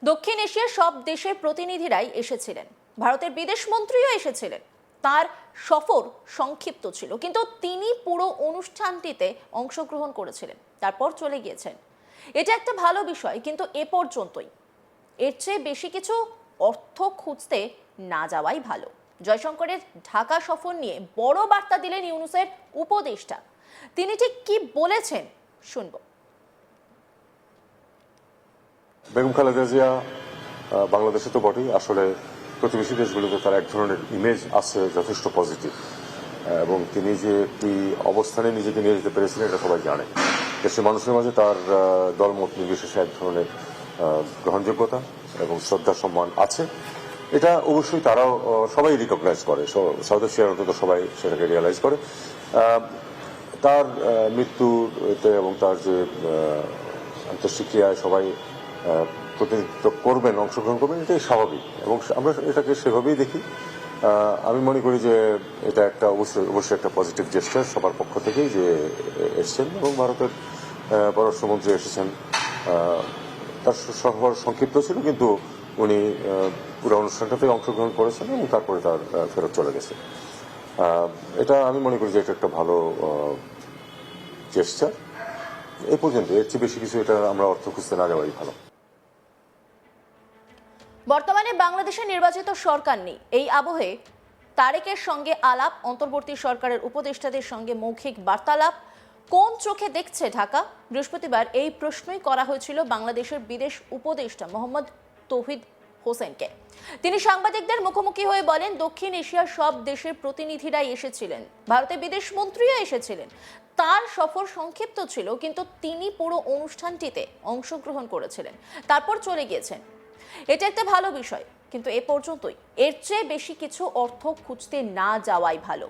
দক্ষিণ এশিয়ার সব দেশের প্রতিনিধিরাই এসেছিলেন, ভারতের বিদেশ মন্ত্রীও এসেছিলেন। তার সফর সংক্ষিপ্ত ছিল, কিন্তু তিনি পুরো অনুষ্ঠানটিতে অংশগ্রহণ করেছিলেন, তারপর চলে গিয়েছেন। এটা একটা ভালো বিষয়, কিন্তু এ পর্যন্তই। এর চেয়ে বেশি কিছু অর্থ খুঁজতে না যাওয়াই ভালো। জয়শঙ্করের ঢাকা সফর নিয়ে বড় বার্তা দিলেন ইউনূসের উপদেষ্টা। তিনি ঠিক কি বলেছেন শুনবো। বেগম খালেদা জিয়া বাংলাদেশে তো বটেই, আসলে প্রতিবেশী দেশগুলোতে তার এক ধরনের ইমেজ আছে যথেষ্ট পজিটিভ, এবং তিনি যে কি অবস্থানে নিজেকে নিয়ে যেতে পেরেছিলেন এটা সবাই জানে। দেশের মানুষের মাঝে তার দলমত নির্বিশেষে এক ধরনের গ্রহণযোগ্যতা এবং শ্রদ্ধা সম্মান আছে। এটা অবশ্যই তারাও সবাই রিকগনাইজ করে, সাউথ এশিয়ার অন্তত সবাই সেটাকে রিয়েলাইজ করে। তার মৃত্যুতে এবং তার যে আন্তঃক্রিয়ায় সবাই প্রতিনিধিত্ব করবেন, অংশগ্রহণ করবেন, এটাই স্বাভাবিক এবং আমরা এটাকে সেভাবেই দেখি। আমি মনে করি যে এটা একটা অবশ্যই একটা পজিটিভ জেস্টার সবার পক্ষ থেকেই যে এসছেন, এবং ভারতের পররাষ্ট্রমন্ত্রী এসেছেন। তার সফর সংক্ষিপ্ত ছিল, কিন্তু উনি পুরো অনুষ্ঠানটাতে অংশগ্রহণ করেছেন এবং তারপরে তার ফেরত চলে গেছে। এটা আমি মনে করি যে এটা একটা ভালো জেস্টার। এই পর্যন্ত, এর চেয়ে বেশি কিছু এটা আমরা অর্থ খুঁজতে না যাওয়াই ভালো। বর্তমানে বাংলাদেশে নির্বাচিত সরকার নেই, এই আবহে তারেকের সঙ্গে আলাপ, অন্তর্বর্তী সরকারের উপদেষ্টাদের সঙ্গে মৌখিক বার্তালাপ কোন চোখে দেখছে ঢাকা? বৃহস্পতিবার এই প্রশ্নই করা হয়েছিল বাংলাদেশের বিদেশ উপদেষ্টা মোহাম্মদ তৌহিদ হোসেনকে। তিনি সাংবাদিকদের মুখোমুখি হয়ে বলেন, দক্ষিণ এশিয়ার সব দেশের প্রতিনিধিরাই এসেছিলেন, ভারতের বিদেশ মন্ত্রীও এসেছিলেন। তার সফর সংক্ষিপ্ত ছিল, কিন্তু তিনি পুরো অনুষ্ঠানটিতে অংশগ্রহণ করেছিলেন, তারপর চলে গিয়েছেন। এটা একটা ভালো বিষয়, কিন্তু এ পর্যন্তই। এর চেয়ে বেশি কিছু অর্থ খুঁজতে না যাওয়াই ভালো।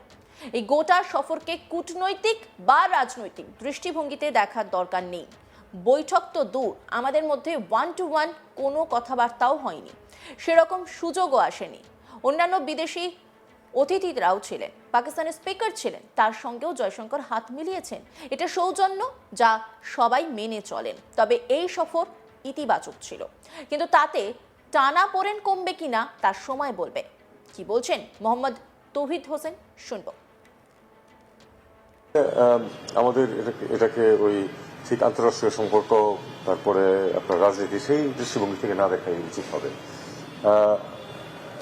এই গোটা সফরকে কূটনৈতিক বা রাজনৈতিক দৃষ্টিভঙ্গিতে দেখার দরকার নেই। বৈঠক তো দূর, আমাদের মধ্যে 1 to 1 কোনো কথাবার্তাও হয়নি, সেরকম সুযোগও আসেনি। অন্যান্য বিদেশি অতিথিরাও ছিলেন, পাকিস্তানের স্পিকার ছিলেন, তার সঙ্গেও জয়শঙ্কর হাত মিলিয়েছেন। এটা সৌজন্য যা সবাই মেনে চলেন। তবে এই সফর ইতিবাচক ছিল, কিন্তু তাতে টানাপোড়েন কমবে কিনা তার সময় বলবে। কি বলছেন মোহাম্মদ তৌহিদ হোসেন শুনবো। আমাদের এটাকে ওই ঠিক আন্তঃরাষ্ট্রীয় সম্পর্ক, তারপরে আপনার রাজনীতি, সেই দৃষ্টিভঙ্গি থেকে না দেখাই উচিত হবে।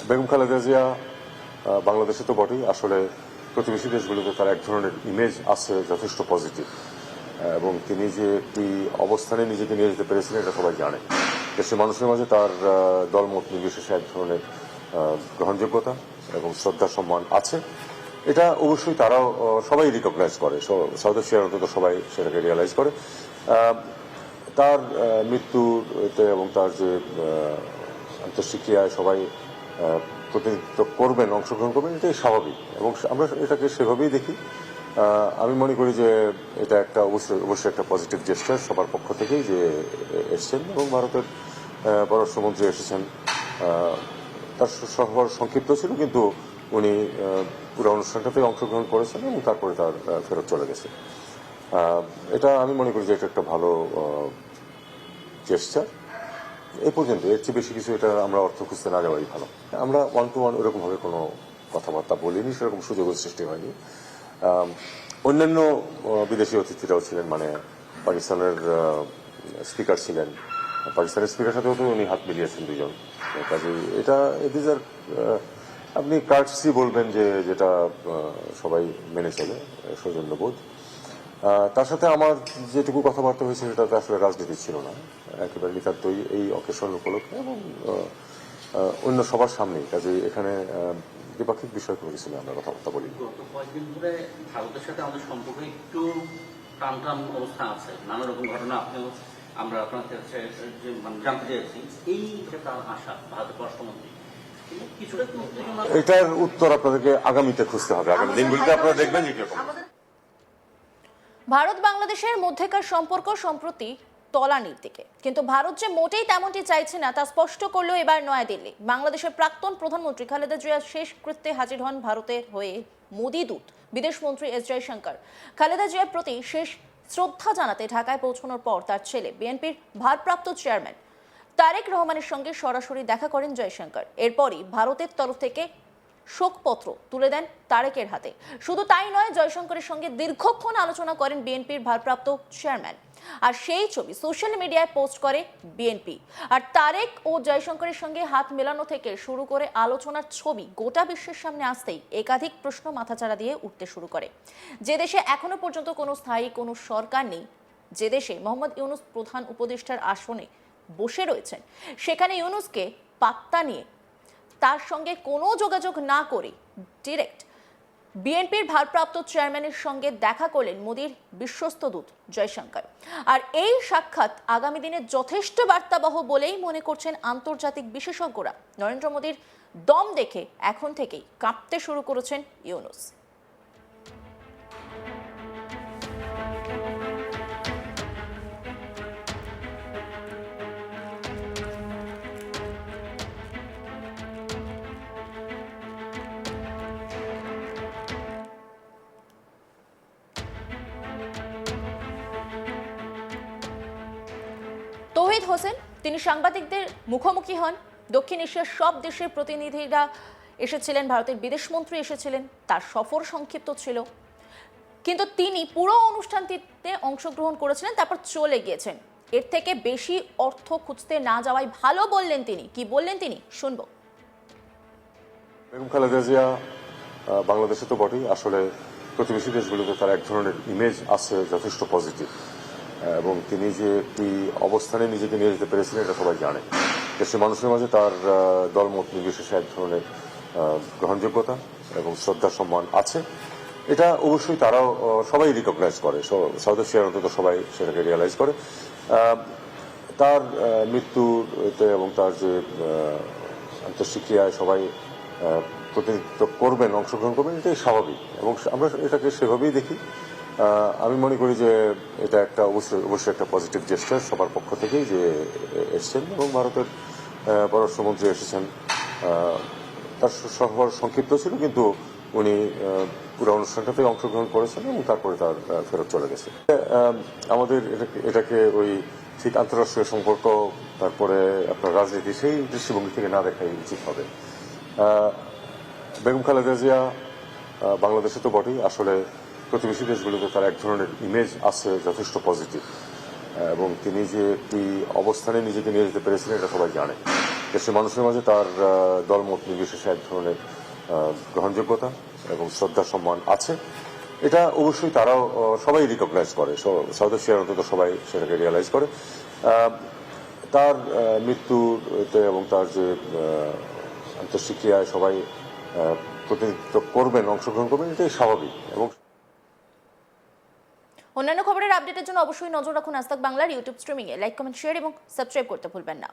বেগম খালেদা জিয়া বাংলাদেশে তো বটেই, আসলে প্রতিবেশী দেশগুলোতে তার এক ধরনের ইমেজ আছে যথেষ্ট পজিটিভ, এবং তিনি যে কি অবস্থানে নিজেকে নিয়ে যেতে পেরেছিলেন এটা সবাই জানে। দেশের মানুষের মাঝে তার দলমত নির্বিশেষে এক ধরনের গ্রহণযোগ্যতা এবং শ্রদ্ধা সম্মান আছে। এটা অবশ্যই তারাও সবাই রিকগনাইজ করে, সাউথ এশিয়ার অন্তত সবাই সেটাকে রিয়েলাইজ করে। তার মৃত্যুতে এবং তার যে আন্তঃক্রিয়ায় সবাই প্রতিনিধিত্ব করবেন, অংশগ্রহণ করবেন, এটাই স্বাভাবিক এবং আমরা এটাকে সেভাবেই দেখি। আমি মনে করি যে এটা একটা অবশ্যই একটা পজিটিভ জেস্টার সবার পক্ষ থেকেই যে এসছেন, এবং ভারতের পররাষ্ট্রমন্ত্রী এসেছেন। তার সফর সংক্ষিপ্ত ছিল, কিন্তু উনি পুরো অনুষ্ঠানটাতে অংশগ্রহণ করেছেন এবং তারপরে তার ফেরত চলে গেছে। এটা আমি মনে করি যে এটা একটা ভালো জেস্টার। এই পর্যন্ত, এর চেয়ে বেশি কিছু এটা আমরা অর্থ খুঁজতে না যাওয়াই ভালো। আমরা 1 to 1 ওরকম ভাবে কোনো কথাবার্তা বলিনি, সেরকম সুযোগের সৃষ্টি হয়নি। অন্যান্য বিদেশি অতিথিরাও ছিলেন, মানে পাকিস্তানের স্পিকার ছিলেন, পাকিস্তানের স্পিকারের সাথেও তো উনি হাত মিলিয়েছেন দুজন। কাজে এটা আপনি কার্টসি বলবেন যে যেটা সবাই মেনে চলে, সৌজন্যবোধ। তার সাথে আমার যেটুকু কথাবার্তা হয়েছে সেটাতে আসলে রাজনীতি ছিল না, একেবারে নিতান্তই এই অকেশন উপলক্ষে এবং অন্য সবার সামনেই। কাজে এখানে দ্বিপাক্ষিক বিষয় কোনো কিছু নিয়ে আমরা কথাবার্তা বলি। গত কয়েকদিন ধরে ভারতের সাথে আমাদের সম্পর্ক একটু টান টান অবস্থা আছে, নানা রকম ঘটনা আপনিও আমরা আপনার কাছে জানতে চেয়েছি। এই যে তার আশা ভারতের পররাষ্ট্রমন্ত্রী, এটার উত্তর আপনাদেরকে আগামীতে খুঁজতে হবে, আগামী দিনগুলিতে আপনারা দেখবেন যে কিরকম। ভারত বাংলাদেশের মধ্যেকার সম্পর্ক সম্প্রতি তলানির দিকে, কিন্তু ভারত যে মোটেই তেমনটি চাইছে না তা স্পষ্ট করলো এবার নয়াদিল্লি। বাংলাদেশের প্রাক্তন প্রধানমন্ত্রী খালেদা জিয়ার শেষকৃত্যে হাজির হন ভারতের হয়ে মোদি দূত বিদেশমন্ত্রী এস জয়শঙ্কর। খালেদা জিয়ার প্রতি শেষ শ্রদ্ধা জানাতে ঢাকায় পৌঁছানোর পর তার ছেলে, বিএনপির ভারপ্রাপ্ত চেয়ারম্যান তারেক রহমানের সঙ্গে সরাসরি দেখা করেন জয়শঙ্কর। এরপরই ভারতের তরফ থেকে শোকপত্র তুলে দেন তারেকের হাতে। শুধু তাই নয়, জয়শঙ্করের সঙ্গে দীর্ঘক্ষণ আলোচনা করেন বিএনপির ভারপ্রাপ্ত চেয়ারম্যান। আর সেই ছবি সোশ্যাল মিডিয়ায় পোস্ট করে বিএনপি। আর তারেক ও জয়শঙ্করের সঙ্গে হাত মেলানো থেকে শুরু করে আলোচনার ছবি গোটা বিশ্বের সামনে আসতেই একাধিক প্রশ্ন মাথাচাড়া দিয়ে উঠতে শুরু করে। যে দেশে এখনো পর্যন্ত কোনো স্থায়ী কোনো সরকার নেই, যে দেশে মোহাম্মদ ইউনূস প্রধান উপদেষ্টার আসনে বসে রয়েছেন, সেখানে ইউনূসকে পাত্তা নিয়ে তার সঙ্গে কোনো যোগাযোগ না করে ডিরেক্ট বিএনপির ভারপ্রাপ্ত চেয়ারম্যানের সঙ্গে দেখা করলেন মোদির বিশ্বস্ত দূত জয়শঙ্কর। আর এই সাক্ষাৎ আগামী দিনে যথেষ্ট বার্তাবহ বলেই মনে করছেন আন্তর্জাতিক বিশেষজ্ঞরা। নরেন্দ্র মোদির দম দেখে এখন থেকেই কাঁপতে শুরু করেছেন ইউনূস। তৌহিদ হোসেন তিনি সাংবাদিকদের মুখোমুখি হন। দক্ষিণ এশিয়ার সব দেশের প্রতিনিধিরা এসেছিলেন, ভারতের বিদেশমন্ত্রী এসেছিলেন, তার সফর সংক্ষিপ্ত ছিল, কিন্তু তিনি পুরো অনুষ্ঠানটিতে অংশগ্রহণ করেছিলেন, তারপর চলে গিয়েছেন। এর থেকে বেশি অর্থ খুঁজতে না যাওয়াই ভালো বললেন তিনি। কি বললেন তিনি শুনবো। বেগম খালেদা জিয়া বাংলাদেশে তো বটেই, আসলে প্রতিবেশী দেশগুলোতে তার এক ধরনের ইমেজ আছে যথেষ্ট পজিটিভ, এবং তিনি যে কি অবস্থানে নিজেকে নিয়ে যেতে পেরেছিলেন এটা সবাই জানে। দেশের মানুষের মাঝে তার দলমত নির্বিশেষে এক ধরনের গ্রহণযোগ্যতা এবং শ্রদ্ধা সম্মান আছে। এটা অবশ্যই তারাও সবাই রিকগনাইজ করে, সাউথ এশিয়ার অন্তত সবাই সেটাকে রিয়েলাইজ করে। তার মৃত্যুতে এবং তার যে আন্তঃশিক্ষায় সবাই প্রতিনিধিত্ব করবেন, অংশগ্রহণ করবেন, এটাই স্বাভাবিক এবং আমরা এটাকে সেভাবেই দেখি। আমি মনে করি যে এটা একটা অবশ্যই একটা পজিটিভ জেস্টার সবার পক্ষ থেকেই যে এসছেন, এবং ভারতের পররাষ্ট্রমন্ত্রী এসেছেন। তার সফর সংক্ষিপ্ত ছিল, কিন্তু উনি পুরো অনুষ্ঠানটাতে অংশগ্রহণ করেছেন এবং তারপরে তার ফেরত চলে গেছে। আমাদের এটাকে ওই ঠিক আন্তঃরাষ্ট্রীয় সম্পর্ক, তারপরে আপনার রাজনীতি, সেই দৃষ্টিভঙ্গি থেকে না দেখাই উচিত হবে। বেগম খালেদা জিয়া বাংলাদেশে তো বটেই, আসলে প্রতিবেশী দেশগুলোতে তার এক ধরনের ইমেজ আছে যথেষ্ট পজিটিভ, এবং তিনি যে কি অবস্থানে নিজেকে নিয়ে যেতে পেরেছিলেন এটা সবাই জানে। দেশের মানুষের মাঝে তার দলমত নির্বিশেষে এক ধরনের গ্রহণযোগ্যতা এবং শ্রদ্ধা সম্মান আছে। এটা অবশ্যই তারাও সবাই রিকগনাইজ করে, সাউথ এশিয়ার অন্তত সবাই সেটাকে রিয়েলাইজ করে। তার মৃত্যুতে এবং তার যে আন্তঃশিক্ষায় সবাই প্রতিনিধিত্ব করবেন, অংশগ্রহণ করবেন, এটাই স্বাভাবিক। এবং অন্যান্য খবরের আপডেটের জন্য অবশ্যই নজর রাখুন আজ তাক বাংলার ইউটিউব স্ট্রিমিংয়ে। লাইক, কমেন্ট, শেয়ার এবং সাবস্ক্রাইব করতে ভুলবেন না।